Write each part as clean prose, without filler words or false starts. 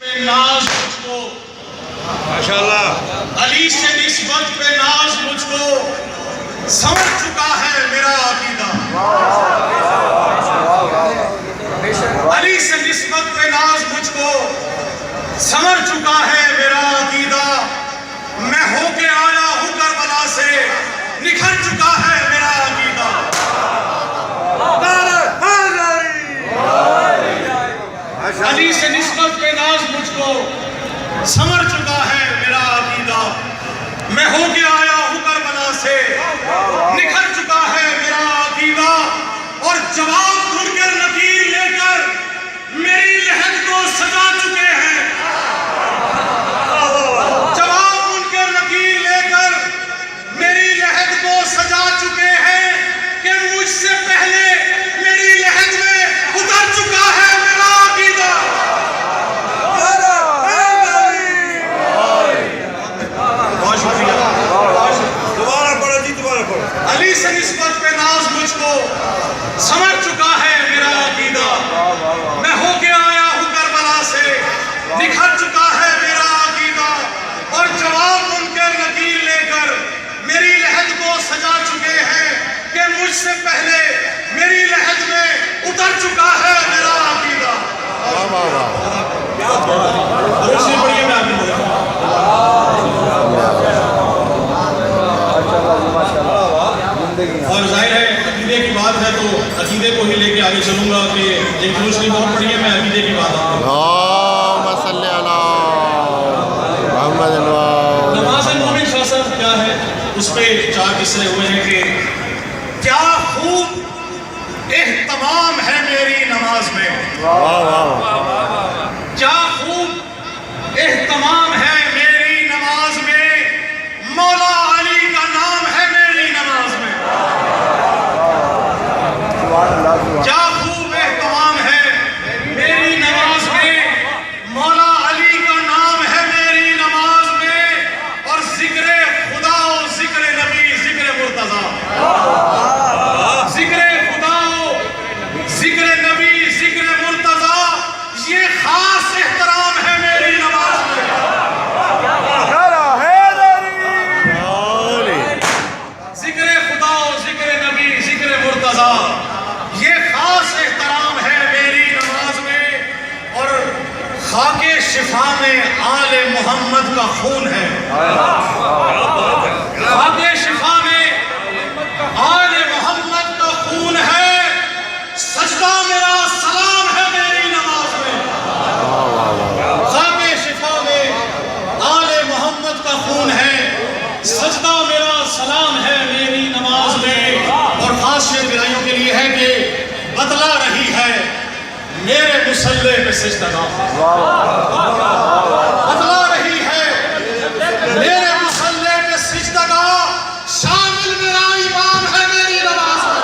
ناز مجھ کو ماشاءاللہ علی سے نسبت پہ ناز مجھ کو سمجھ چکا ہے میرا عقیدہ علی سے نسبت پہ ناز مجھ کو سمجھ چکا ہے میرا عقیدہ میں ہو کے آیا ہوں کربلا سے نکھر چکا ہے میرا عقیدہ علی سے نسبت پہ ناز مجھ کو سمجھ چکا ہے میرا عقیدہ میں ہو کے آیا ہوں کربلا سے نکھر چکا ہے میرا عقیدہ اور جواب منکر نکیر لے کر میری لحد کو سجا چکے ہیں جواب منکر نکیر لے کر میری لحد کو سجا چکے ہیں کہ مجھ سے پہلے میری لحد میں اتر چکا ہے میرا عقیدہ علی سے نسبت پہ ناز مجھ کو سمجھ چکا ہے میرا عقیدہ میں ہو کے آیا ہوں کربلا سے نکھر چکا ہے میرا عقیدہ اور جواب منکر نکیر لے کر میری لحد کو سجا چکے ہیں کہ مجھ سے پہلے میری لحد میں اتر چکا ہے میرا عقیدہ اور ظاہر ہے عقیدے کی بات ہے تو عقیدے کو ہی لے کے آگے چلوں گا کہ ایک دوسری بات پڑھی ہے میں عقیدے کی بات نماز مومن شاہ کیا ہے اس پہ 4 قصے ہوئے ہیں کہ کیا خوب اہتمام ہے میری نماز میں کیا خوب اہتمام ہے میری نماز میں مولا علی کا نام ہے میری نماز میں کیا خوب اہتمام ہے میری نماز میں مولا علی کا نام ہے میری نماز میں اور ذکر خدا و ذکر نبی ذکر مرتضی ذکر خدا و ذکر نبی ذکر مرتضی یہ خاص احترام ہے میری نماز میں ذکر خدا و ذکر نبی ذکر مرتضی یہ خاص احترام ہے میری نماز میں اور خاک شفا میں آل محمد کا خون ہے خاک شفا میں آل محمد کا خون ہے سجدہ میرا سلام ہے میری نماز میں خاک شفا میں آل محمد کا خون ہے سجدہ میرا سلام ہے میری نماز میں اور خاص شعر گرائیوں کے لیے ہے کہ بدلا رہی ہے میرے مصلے پہ سجدہ بدلا رہی ہے میرے مصلے پہ سجدہ شامل میرا امام ہے میری نماز میں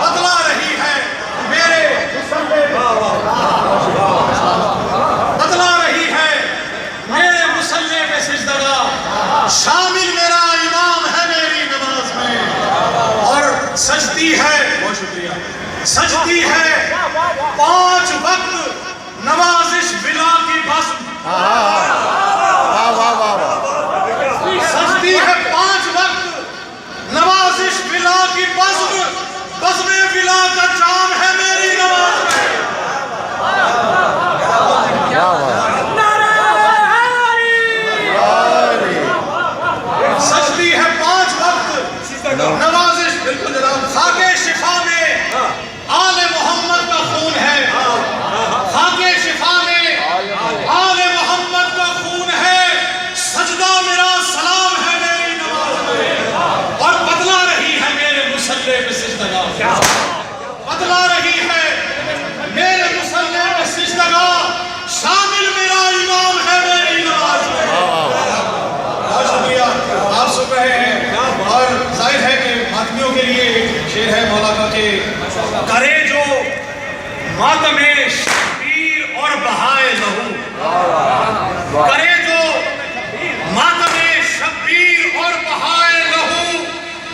بدلا رہی ہے میرے مصلے بدلا رہی ہے میرے مصلے پہ سجدہ شامل میرا امام ہے میری نماز میں اور سجدی ہے بہت شکریہ سجدی ہے 5 وقت نوازش بلا کی بزم سجدی ہے 5 وقت نوازش بلا کی بزم بزم بلا کا جام ہے میری نماز میں سجدی ہے 5 وقت نوازش بالکل جناب خاک شفا میں آل محمد کا خون ہے خاک شفا میں آل محمد کا خون ہے سجدہ میرا سلام ہے میری نماز میں اور بدلا رہی ہے میرے مصلے پہ سجدہ بدلا رہی ہے میرے مصلے پہ سجدہ شامل میرا امام ہے میری نماز میں بہت شکریہ آپ سن رہے ہیں اور ظاہر ہے کہ ماتمیوں کے لیے ایک شعر ہے مولا کا کہ کرے جو ماتم شبیر اور بہائے لہو کرے جو ماتم شبیر اور بہائے لہو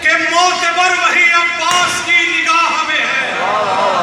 کہ معتبر وہی عباس کی نگاہ میں ہے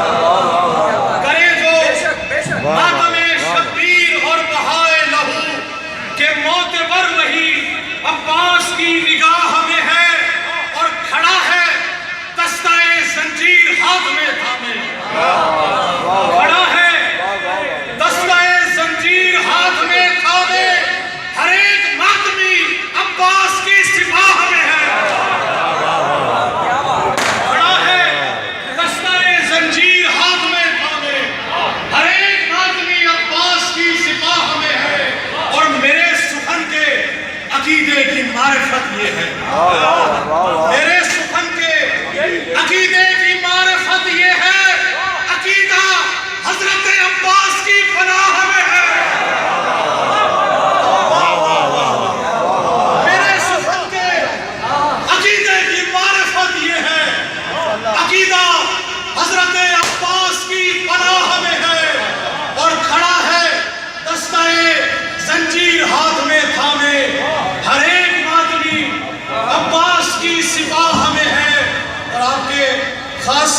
خاص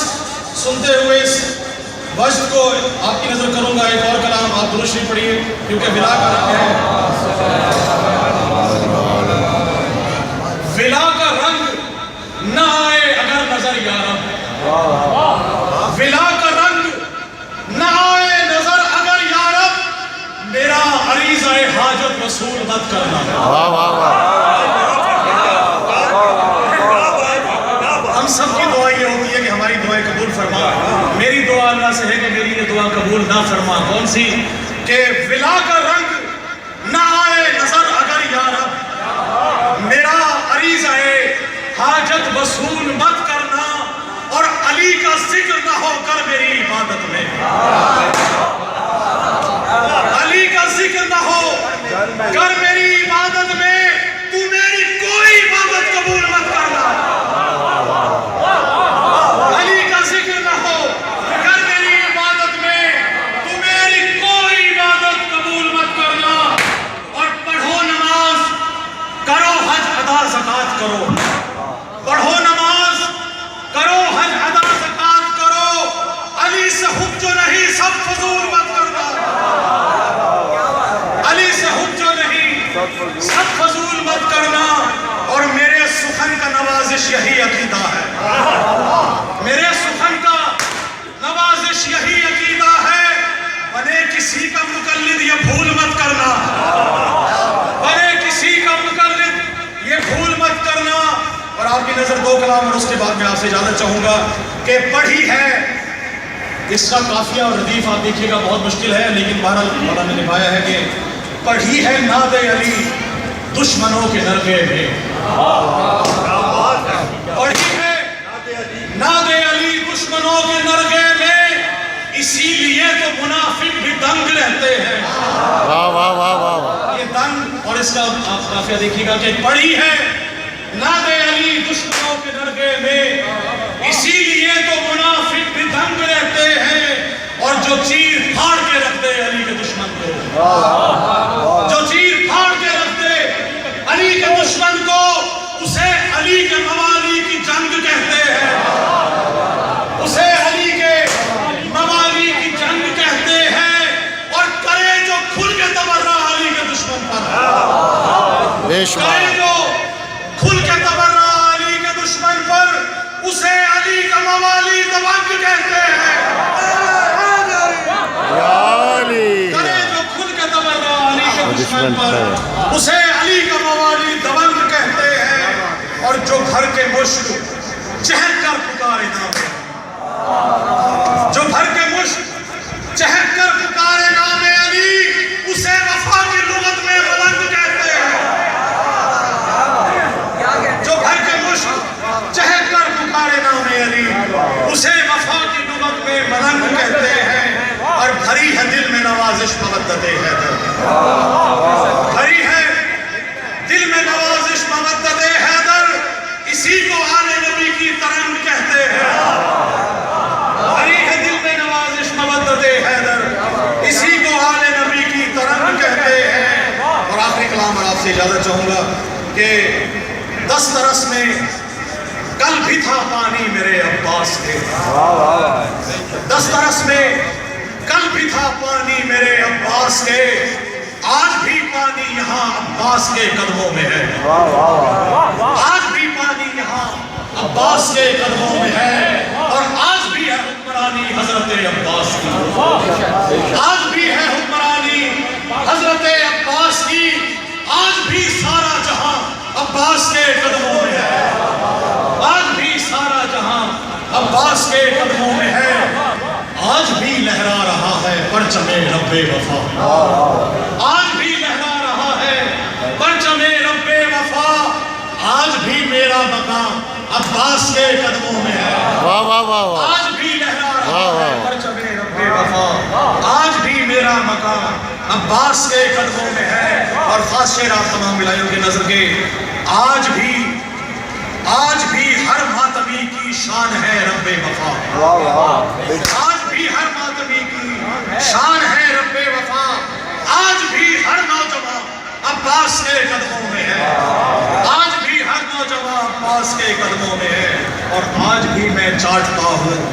سنتے ہوئے اس وجد کو آپ کی نظر کروں گا. ایک اور کلام آپ درود شریف پڑھیے کیونکہ ولا کا رنگ ہے. ولا کا رنگ نہ آئے اگر نظر یارب. ولا کا رنگ نہ آئے نظر اگر یارب. میرا عریضہ حاجت وصول مت کرنا. ہم سب کی دعا یہ ہوتی ہے کہ ہماری دعائیں قبول فرما. میری دعا اللہ سے ہے کہ میری یہ دعا قبول نہ فرما. کون سی؟ کہ ولا کا رنگ نہ آئے نظر اگر یارب. میرا عریضہ حاجت وصول مت کرنا اور علی کا ذکر نہ ہو کر میری عبادت میں. علی کا ذکر نہ ہو کر میری عبادت میں. تو میری کوئی عبادت قبول مت کرنا. علی کا ذکر نہ ہو کر میری عبادت میں. تو میری کوئی عبادت قبول مت کرنا. اور پڑھو نماز کرو حج ادا زکات کرو. پڑھو نماز کرو حج ادا زکات کرو. علی سے حج جو نہیں سب فضول مت کرنا. علی سے حج جو نہیں سب فضول مت کرنا. اور میرے سخن کا نوازش یہی عقیدہ ہے. میرے سخن کا نوازش یہی عقیدہ ہے. بنے کسی کا مقلد یہ بھول مت کرنا. بنے کسی کا مقلد یہ بھول مت کرنا. اور آپ کی نظر دو کلام اور اس کے بعد میں آپ سے اجازت چاہوں گا کہ پڑھی ہے. اس کا قافیہ اور ردیف آپ دیکھیے گا بہت مشکل ہے لیکن بہرحال مولانا نے نبھایا ہے کہ پڑھی ہے ناد علی دشمنوں کے نرغے میں. پڑھی ہے ناد علی دشمنوں کے نرغے میں. اسی لیے تو منافق بھی دنگ رہتے ہیں. یہ دنگ اور اس کا آپ قافیہ دیکھیے گا کہ پڑھی ہے ناد علی دشمنوں کے نرغے میں. اسی لیے تو منافق بھی دنگ رہتے ہیں. اور جو چیر پھاڑ کے رکھتے علی کے دشمن کو. جو چیر پھاڑ کے رکھتے علی کے دشمن کو اسے علی کے موالی کی جنگ کہتے ہیں. اسے علی کے موالی کی جنگ کہتے ہیں. اور کرے جو کھل کے تبرہ علی کے دشمن پر. کرے جو کھل کے تبرہ علی کے دشمن پر اسے علی کا موالی دبنگ کہتے ہیں. کرے جو کھل کے تبرہ علی کے دشمن پر اسے علی کا موالی دبنگ کہتے ہیں. اور جو گھر کے مشک چہک کر پکارے نام جو گھر کے مشک چہک کر پکارے نام علی اسے وفا کی لغت میں ملنگ کہتے ہیں. جو گھر کے مشک چہک کر پکارے نام علی اسے وفا کی لغت میں ملنگ کہتے ہیں. اور بھری ہے دل میں نوازش مودت حیدر. بھری ہے دل میں نوازش مودت حیدر. اسی کو آل نبی کی ترنگ کہتے ہیں. بھری ہے دل میں نوازش مودت حیدر. اسی کو آل نبی کی ترنگ کہتے ہیں. اور آخری کلام اور آپ سے اجازت چاہوں گا کہ دسترس میں کل بھی تھا پانی میرے عباس کے. دسترس میں کل بھی تھا پانی میرے عباس کے. آج بھی پانی یہاں عباس کے قدموں میں ہے. آج بھی پانی یہاں عباس کے قدموں میں ہے. اور آج بھی ہے حکمرانی حضرت عباس کی. آج بھی ہے حکمرانی حضرت عباس کی. آج بھی سارا جہاں عباس کے قدموں میں ہے. آج بھی سارا جہاں عباس کے قدموں میں ہے. آج بھی لہرا رہا ہے پرچم رب وفا. آج بھی لہرا رہا ہے پرچم رب وفا. آج بھی میرا مقام عباس کے قدموں میں ہے. آج بھی لہرا رہا ہے پرچم رب وفا. آج بھی میرا مقام عباس کے قدموں میں ہے. اور خاص شعر آپ تمام ملائیوں کے نظر کے آج بھی ہر ماتمی کی شان ہے رب وفا. آج بھی ہر ماتمی کی شان ہے رب وفا. آج بھی ہر نوجوان عباس کے قدموں میں ہے. آج بھی ہر نوجوان عباس کے قدموں میں ہے، اور آج بھی میں چاٹتا ہوں،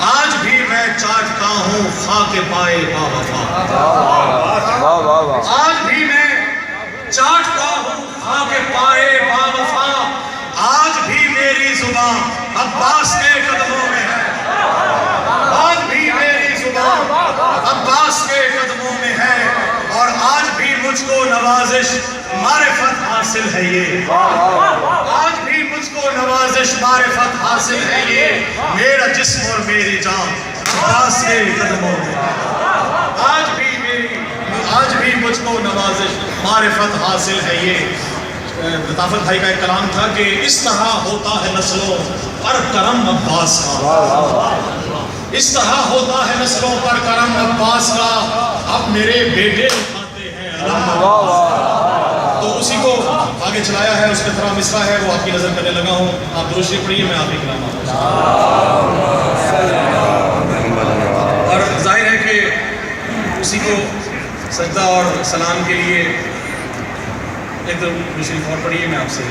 آج بھی میں چاٹتا ہوں خاک پائے با وفا۔ آج بھی میں چاٹتا ہوں خاک پائے با وفا، آج بھی میری زبان عباس کے قدموں میں ہے، آج بھی میری زبان عباس کے قدموں میں ہے، اور آج بھی مجھ کو نوازش معرفت حاصل ہے یہ، آج بھی مجھ کو نوازش معرفت حاصل ہے یہ، میرا جسم اور میری جان عباس کے قدموں میں، آج بھی مجھ کو نوازش معرفت حاصل ہے یہ۔ لطافت بھائی کا ایک کلام تھا کہ اس طرح ہوتا ہے نسلوں پر کرم عباس کا، اس طرح ہوتا ہے نسلوں پر کرم عباس کا، اب میرے بیٹے اٹھاتے ہیں علم۔ تو اسی کو آگے چلایا ہے، اس کا طرح مصرع ہے، وہ آپ کی نظر کرنے لگا ہوں، آپ درود شریف پڑھیے، میں آپ ہی کلام آتا ہوں۔ اور ظاہر ہے کہ اسی کو سجدہ اور سلام کے لیے ایک درود شریف اور پڑھیے، میں آپ سے